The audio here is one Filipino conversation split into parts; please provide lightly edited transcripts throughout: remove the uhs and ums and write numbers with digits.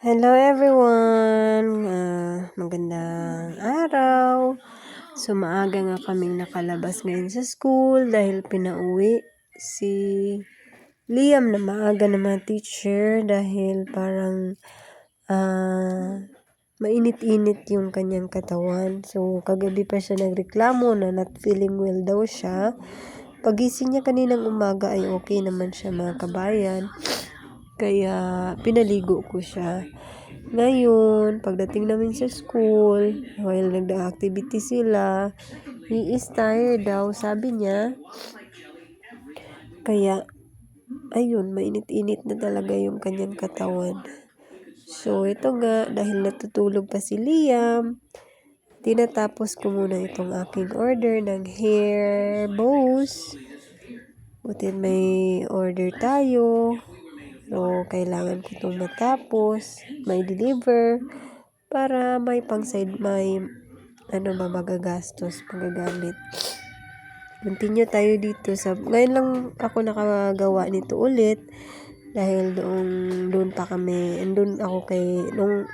Hello everyone! Magandang araw! So maaga nga kaming nakalabas ngayon sa school dahil pinauwi si Liam na maaga na mga teacher dahil parang mainit-init yung kanyang katawan. So kagabi pa siya nagreklamo na not feeling well daw siya. Pagising niya kaninang umaga ay okay naman siya mga kabayan. Kaya pinaligo ko siya. Ngayon, pagdating namin sa school, while nagda-activity sila, he is tired daw, sabi niya. Kaya, ayun, mainit-init na talaga yung kanyang katawan. So, ito nga, dahil natutulog pa si Liam, tinatapos ko muna itong aking order ng hair bows. Buti may order tayo. So, kailangan ko itong matapos, may deliver, para may pang-side, may magagastos, magagamit. Continue tayo dito sa, ngayon lang ako nakagawa nito ulit, dahil doon pa kami, doon ako kay, nung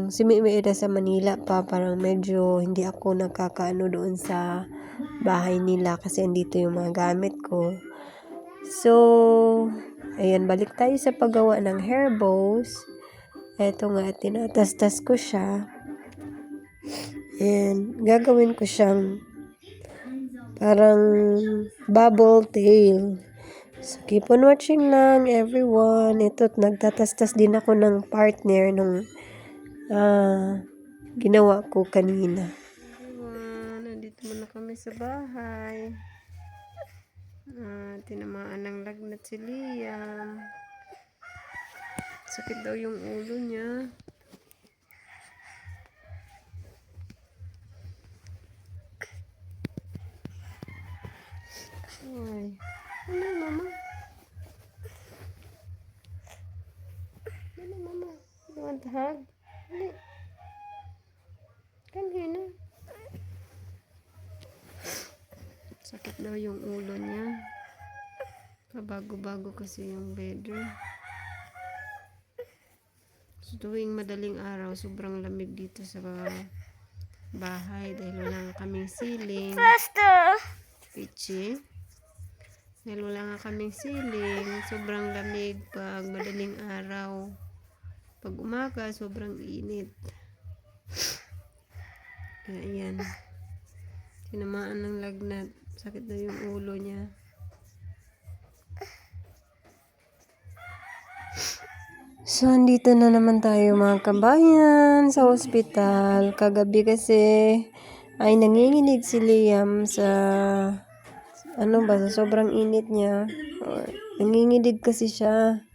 si Mimi era sa Manila pa, parang medyo hindi ako nakakaano doon sa bahay nila kasi andito yung mga gamit ko. So, ayan, balik tayo sa paggawa ng hair bows. Eto nga, tinatastas ko siya. And gagawin ko siyang parang bubble tail. So, keep on watching lang, everyone. Ito, nagtatastas din ako ng partner nung ginawa ko kanina. Everyone, nandito muna kami sa bahay. Tinamaan ng lagnat si Liam. Sakit daw yung ulo niya. Ay. Ano, mama? Ano, mama? You want a hug? Ano? Come here na. Sakit daw yung ulo niya. Pabago-bago kasi yung weather. So, tuwing madaling araw, sobrang lamig dito sa bahay dahil wala nga kaming ceiling. Pichi. Dahil wala nga kaming ceiling, sobrang lamig pag madaling araw. Pag umaga, sobrang init. Kaya yan. Tinamaan ng lagnat. Sakit na yung ulo niya. So, andito na naman tayo mga kabayan sa ospital. Kagabi kasi ay nanginginig si Liam sa sa sobrang init niya. Nanginginig kasi siya.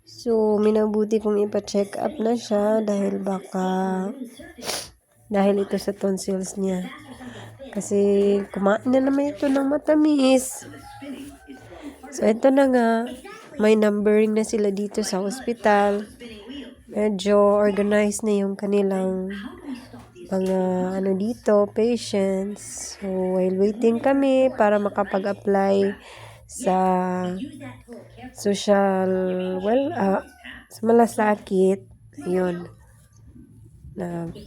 So, minabuti kong ipa-check up na siya dahil ito sa tonsils niya. Kasi kumain na naman ito ng matamis. So, ito na nga. May numbering na sila dito sa hospital. Medyo organized na yung kanilang mga patients. So, while waiting kami para makapag-apply sa social, sa malasakit. Yun.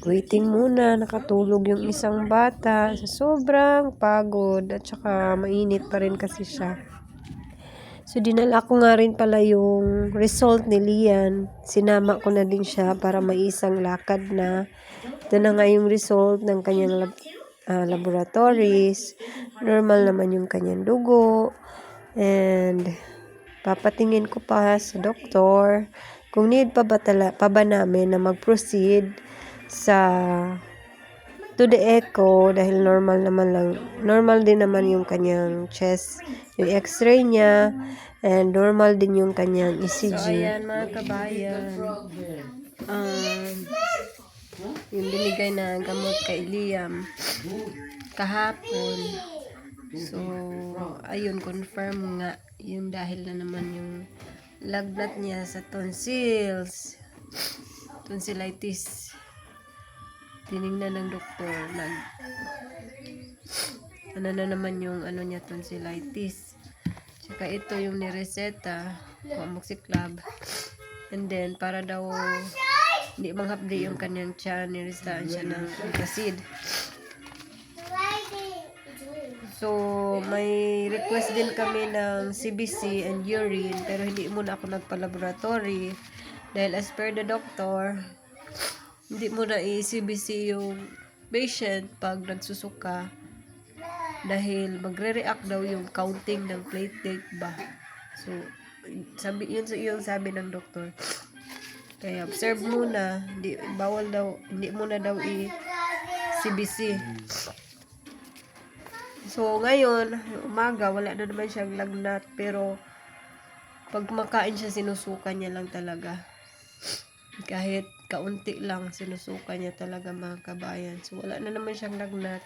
Waiting muna, nakatulog yung isang bata. Sobrang pagod at saka mainit pa rin kasi siya. So, dinala ko nga rin pala yung result ni Lian. Sinama ko na din siya para maisang lakad na. Ito na nga yung result ng kanyang laboratories. Normal naman yung kanyang dugo. And, papatingin ko pa sa doktor kung need pa ba namin na mag-proceed to the echo dahil normal din naman yung kanyang chest, yung x-ray niya, and normal din yung kanyang ECG. So, ayan mga kabayan, yung binigay na gamot kay Liam kahapon. So, ayun, confirm nga yung dahil na naman yung lagnat niya sa tonsillitis. Tinignan ng doktor, na naman yung tonsillitis. Saka ito yung nireseta, amoxiclav. And then, para daw hindi manghapdi yung kanyang tiyan, nirestaan siya ng acid. So, may request din kami ng CBC and urine, pero hindi muna ako nagpa-laboratory. Dahil as per the doctor, hindi muna i-CBC yung patient pag nagsusuka. Dahil magre-react daw yung counting ng platelet ba. So, yun yung sabi ng doktor. Kaya observe muna, hindi muna daw i-CBC. So, ngayon, umaga, wala na naman siyang lagnat. Pero, pag kumakain siya, sinusuka niya lang talaga. Kahit kaunti lang, sinusuka niya talaga mga kabayan. So, wala na naman siyang lagnat.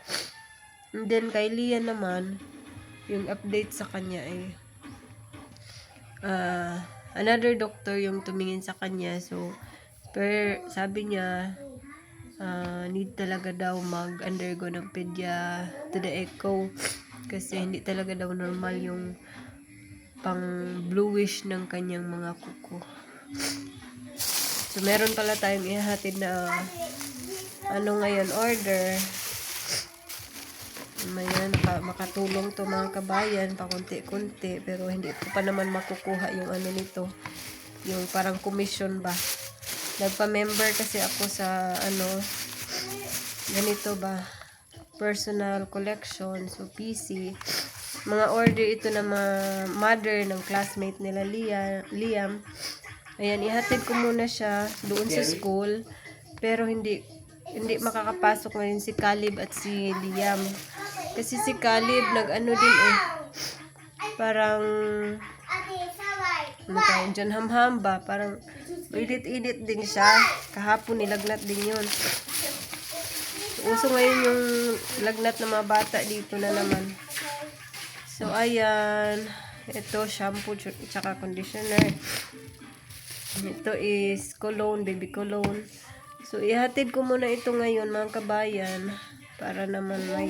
And then, kay Lia naman, yung update sa kanya ay another doctor yung tumingin sa kanya. So, sabi niya, need talaga daw mag-undergo ng pedia to the echo kasi hindi talaga daw normal yung pang bluish ng kanyang mga kuko. So meron pala tayong ihahatid na ngayon order. Mayan, makatulong to mga kabayan pakunti-kunti, pero hindi ko pa naman makukuha yung nito, yung parang commission ba. Nagpa-member kasi ako sa ganito ba, personal collection, so PC. Mga order ito na mga mother ng classmate nila Liam. Ayan, ihatid ko muna siya doon sa school, pero hindi makakapasok ngayon si Caleb at si Liam. Kasi si Caleb din parang dyan hamham ba, parang init-init din siya. Kahapon nilagnat din yun. So, uso ngayon yung lagnat ng mga bata dito na naman. So, ayan. Ito, shampoo tsaka conditioner. Ito is cologne, baby cologne. So, ihatid ko muna ito ngayon mga kabayan. Para naman may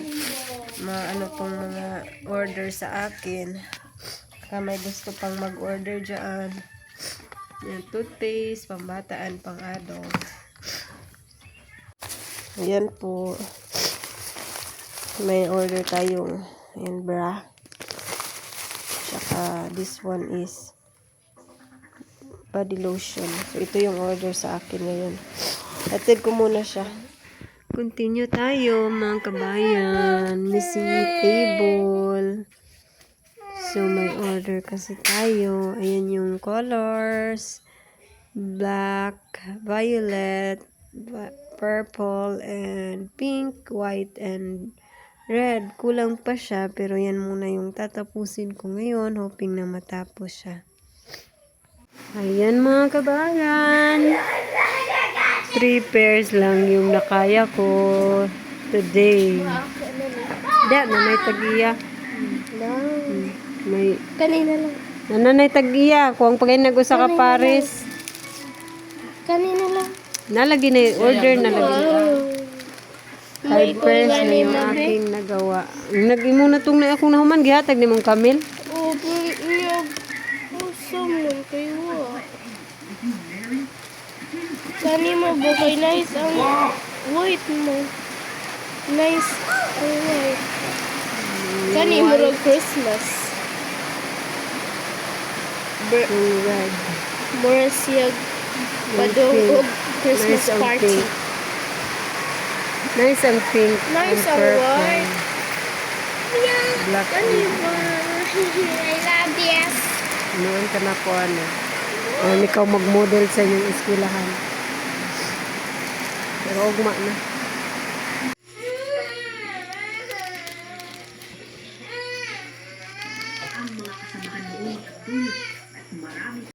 tong mga order sa akin. Baka may gusto pang mag-order dyan. Yung toothpaste, pambataan, pang-adult. Ayan po. May order tayong bra. Tsaka this one is body lotion. So, ito yung order sa akin ngayon. Atid ko muna siya. Continue tayo mga kabayan. Missing table. So, may order kasi tayo. Ayan yung colors. Black, violet, purple, and pink, white, and red. Kulang pa siya, pero yan muna yung tatapusin ko ngayon. Hoping na matapos siya. Ayan mga kabayan. 3 pairs lang yung nakaya ko today. May tagiya. May Kanina lang. nanay tagiya. Kung pagay nag-usa ka Paris. Kanina lang. Nalagi na order na lagi. 5 pairs na yung aking nagawa. Nag-imo na itong na akong nahuman. Gihatag ni mong Camille. Oo, pero iyag. Awesome lang kayo. Kanina mo ba kay nice ang white mo? Nice ang white. Kanina mo rin Christmas. Red. Mura siyag padung Christmas Nice party. Nice and pink. Nice and ang purple. white. Black. Kanina. I love this. Noon ka na po ikaw mag-model sa inyong eskwelahan. Pero ugma na.